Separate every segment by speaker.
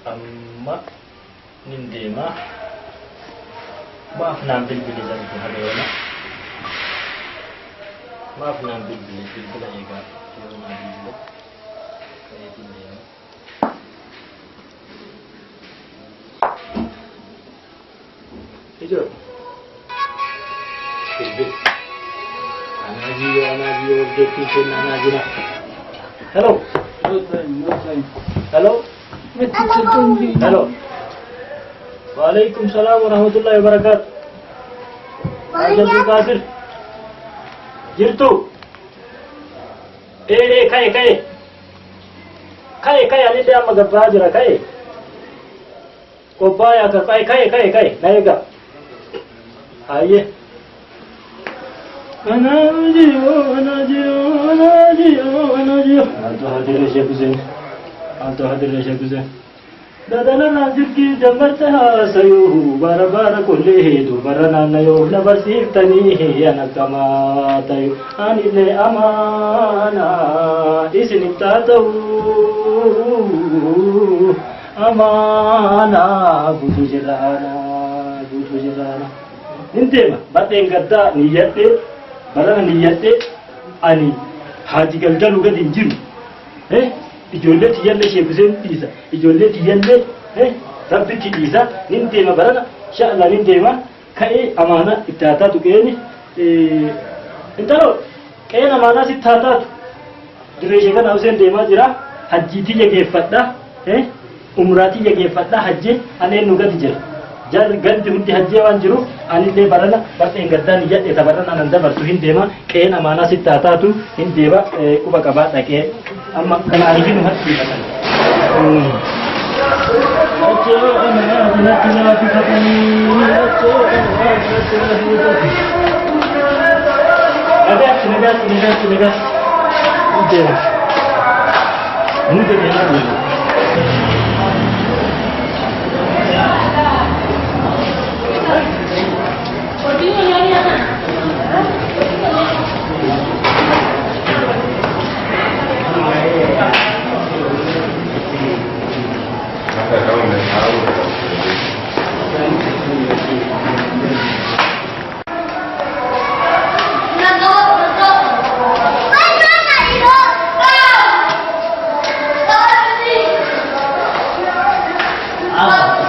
Speaker 1: amma nindeema maaf naan bilbili zartu hadeena maaf naan bilbila eegaa yeroo naan bilbila ka'eetiin deema ijo bilbil anaajiyo objeektiin kenna anaajina hello hello hello waalaikum salam warahmatullahi wabarakatuh Abdul Qadir jirtu kai ani da amma gaba jira kai ko baya ka kai naiga aye anajiyo anto hadire shekuze dadana naziki jamarta sayu bara kulle du barana nayo nabarsi tani yana kama tayu anile amana isni tatu amana budu jelana intema baten gadda niyatte barana niyatte ani haji galgalu gadin jiru ijoollee tiyyalle sheekiseen dhiisa ijoollee tiyyalle rabbitti dhiisa nin deema barana sha'ala nin deema ka'ee amaanaa itti haa taatu qeeni intalo qeen amaanaa sitti haa taatu dureeshee kana useen deemaa jira hajjii tiyya geeffadha umraa tiyya geeffadha hajjii aneen nu gadi jira jarri gandi hundi hajjee waan jiru anillee barana barteen gaddaan iyyadhe ta barana anan dabartu hin deema qeen amaanaa sitti haa taatu hin deema quba qabaa dhaqee amma kana arifin hatti fatan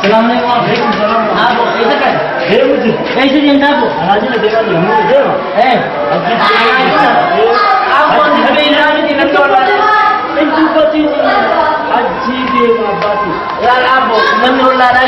Speaker 1: Assalamualaikum warahmatullahi wabarakatuh. Hey, muzi. Kaise jenta po? Anaji na deka ni muzi deva. Aap habe ilani di nakola. Entu pati haji deva batu. Yaar aap mannola na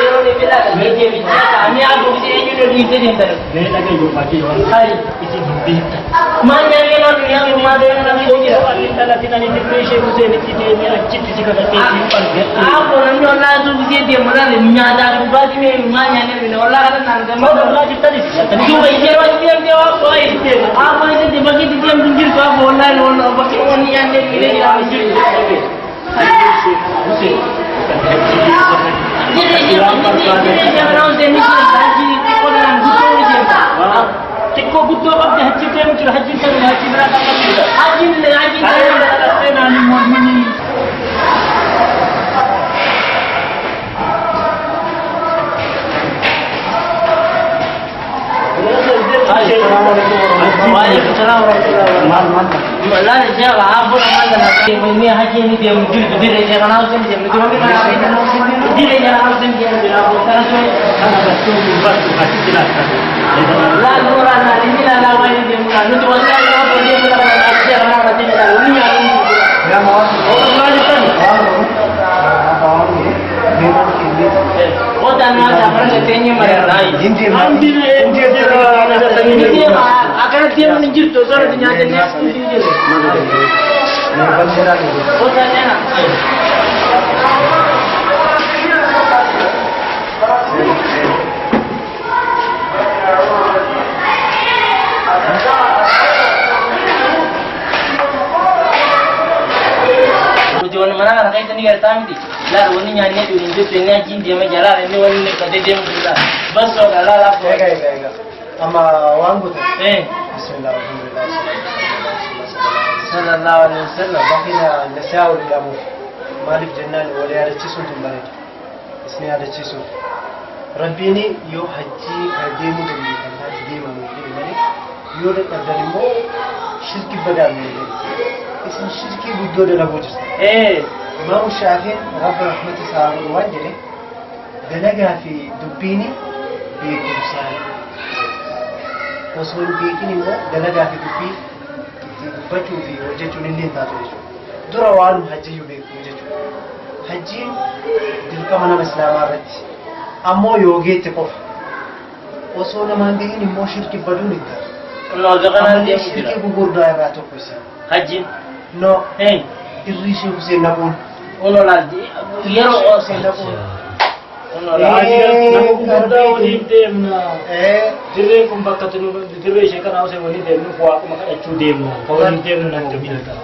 Speaker 1: yero ni bila meje bichata. Ami aap bisi enju ni ite jenta. Me lage yo pati wa. Hai isi bita. Manya ni no ni yang rumah de na ni ni wali tala tinani depreshe muzi ni ti ni chitti chika ka ti par ge. Aap mannola tu bisi dia mara ni nyada badi me manya ni wala kana nanga ma wala chitta ni. Tu mai jero dia wa ko ite. Aap ite di bagi di dia munjir ko bola no baki oni ande kile ni ami chitti. Muzi. Ni jangan demi haji ko na buto ni dia. Tikko buto abdi haji tem tu haji berapa kali? Haji na ni mu'mini. Waalaikumsalam warahmatullahi wabarakatuh. Wala na siya kahapon naman na may haji ni dia mujud dire dia kana usem dia mujud kami kana dire dia kana usem dia bila kana so kana betul betul haji jelas. La nura na ini la la wali dia mula nu tuan saya apa dia mula kana dia kana mati dia ini ya mau orang lain kan oh dan ada orang ketenya mereka ini dia akan dia menjir tu orang nyatanya dia oh tanya tujuan mana kan kayak tadi kata mesti lah ini nyanyi tu ini tu jin dia menjalan ini ini kata dia menjalan bas so lah kayak ama wangu tu bismillahirrahmanirrahim sallallahu alaihi wasallam bakina nasau dia mu
Speaker 2: مالك جنان ولا يارتشيسون تنبرد اسمي يارتشيسون ربيني يو حجي قديمو دمي كان قديمو مجري مالي يو لقدرمو شركي بدل مالي اسم شركي بدو دلبوجس إمام الشافعي رب رحمته سبحانه وتعالى دلقها في دبيني بيكوسان وصول بيكيني مو دلقها في دبي بچو في وجهو لين تاسو دروان حجي يبيك وجهو حجي دلك من الاسلام رت امو يوغي تقف وصول ما دين مو شرك بدون انت
Speaker 3: الله جغنا دي
Speaker 2: شرك بغور دايما توكسي
Speaker 3: حجي
Speaker 2: نو
Speaker 3: اي
Speaker 2: الريش حسين نقول
Speaker 3: والله لا دي يرو
Speaker 2: حسين نقول
Speaker 1: dirree kun bakka dirree ishee kanaa osoo waliin deemnu waaquma kadhachuu deemnu kan waliin deemnu nama waliin qaba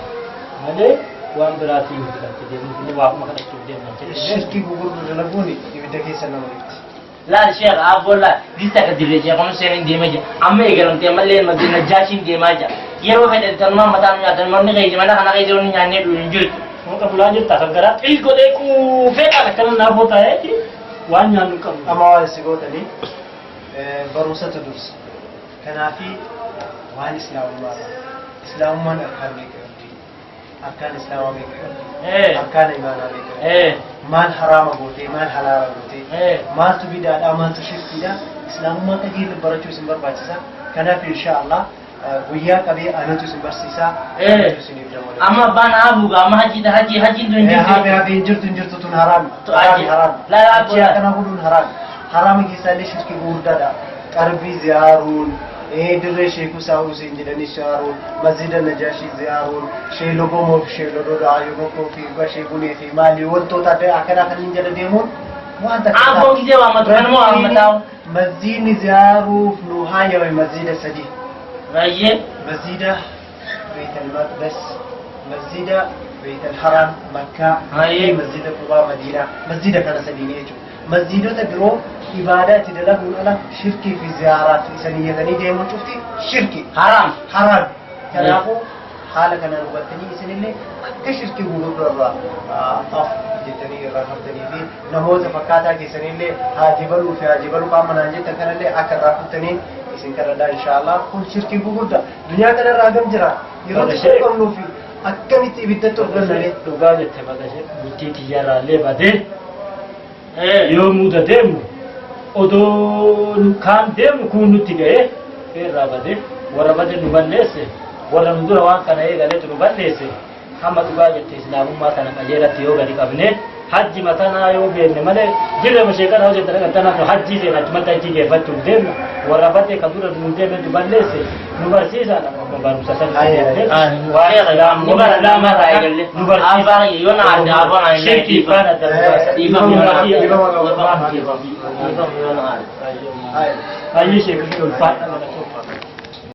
Speaker 1: malee waan biraatii miti kan deemnu waaquma kadhachuu deemnu
Speaker 2: shirki gugurdu dalaguuni ibidda keessa nama lifti
Speaker 3: لا شيخ أقول لا لسه كدري جا كم سنين دي ماجا أما يقولون تيم اللي مدينة جاشين دي ماجا يروح هذا تنما مثلا مثلا مرني غير mana kana غير يجون يعني ينجل
Speaker 1: maka bulan jirta kan gara ilko dai ku feka kan na fota yake wannan kan
Speaker 2: amma waan si gootani barumsatu dursa kanaafi waan islaamummaan arkaan beekamti arkaan islaamaa beekamti arkaan imaanaa beekamti maal haraama gootee maal halaala gootee maaltu bidaadha maaltu shirkiidha islaamummaa qajeela barachuu isin barbaachisa kanaaf inshaallah guyyaa qabee anatu isin barsiisaa anatu isiniif dabalu
Speaker 3: amma bana abuga amma haji dun
Speaker 2: jirtu tun haram haram
Speaker 3: la la
Speaker 2: kana hudun haram keessaallee shirki guddaadha qalbii ziyaaruun dirree sheeku saa'uu siin jedhanii ziyaaruun masjida najaashi ziyaaruun sheelogoo sheelodoo ayyookoo fi basheegunee fi maalii wantoota akkana kan hin jedha deemuun wanta
Speaker 3: aboo gidee waa matukan moo amataw
Speaker 2: masjidni ziyaaruuf nu haayame masjida sadii
Speaker 3: raayye
Speaker 2: مسجد بيت المقدس مسجد بيت الحرام مكة
Speaker 3: هاي
Speaker 2: مسجد قباء مدينة مسجد كان سدينية مسجد تبرو عبادات تدلقون على شركي في زيارات سنية ثانية دي من شفتي شركي حرام كنافو حالة كان نبتني سن اللي كشركي بقول الله طف جتني رافضني في نموذج فكاتا كسن اللي هاجبلو في هاجبلو قام مناجت كان اللي أكل رافضني isin karada inshallah kun shirki gugurda dunya kana ragam jira yeroo shirki qabnu fi akkamitti ibiddatu ofirrannee
Speaker 1: dhugaa jette maqashe bultii tiyyarraa illee badee yoo muda deemu odoo kaan deemu kun nutti ga'e irraa badee warra bade nu balleesse warra nu dura waan kana eegaleetu nu balleesse hamma dhugaa jette islaamummaa kana qajeelatti yoo gadi qabne hajji matanaa yoo beekne malee jirre mashee kana hojjetan agartanaaf hajjii seen achumatti achi geeffachuuf deemna warra badee kan dura nu deeme nu balleesse nu barsiisaadha akka barumsa san